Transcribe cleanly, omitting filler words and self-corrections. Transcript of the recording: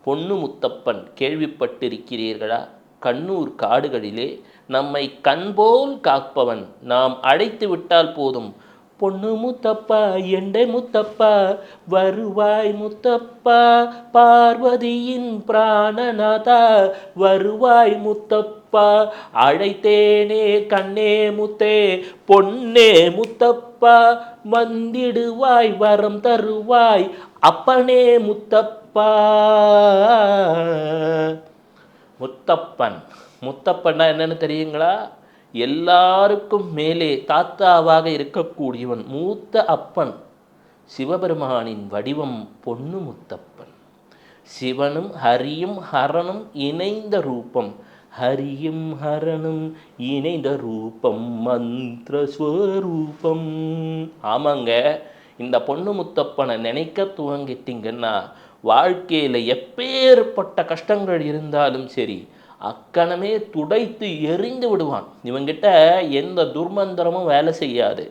பொன்னு முத்தப்பன் கேள்விப்பட்டிருக்கிறீர்களா? கண்ணூர் காடுகளிலே நம்மை கண்போல் காப்பவன். நாம் அழைத்து விட்டால் போதும், பொன்னு முத்தப்பா, எண்டை முத்தப்பா, வருவாய் முத்தப்பா, பார்வதியின் பிராணநாதா, வருவாய் முத்தப்பா, அழைத்தேனே கண்ணே முத்தே, பொன்னே முத்தப்பா, வந்திடுவாய் வரம் தருவாய், அப்பனே முத்தப்பா. முத்தப்பன், முத்தப்பன்னா என்னன்னு தெரியுங்களா? எல்லாருக்கும் மேலே தாத்தாவாக இருக்கக்கூடியவன், மூத்த அப்பன். சிவபெருமானின் வடிவம் பொன்னு முத்தப்பன். சிவனும் ஹரியும் ஹரனும் இணைந்த ரூபம். ஹரியும் ஹரனும் இணைந்த ரூபம் மந்திர ஸ்வரூபம். ஆமாங்க, இந்த பொன்னு முத்தப்பனை நினைக்க துவங்கிட்டீங்கன்னா வாழ்க்கையில் எப்பேற்பட்ட கஷ்டங்கள் இருந்தாலும் சரி அக்கணமே துடைத்து எரிந்து விடுவான். இவங்கிட்ட எந்த துர்மந்திரமும் வேலை செய்யாது.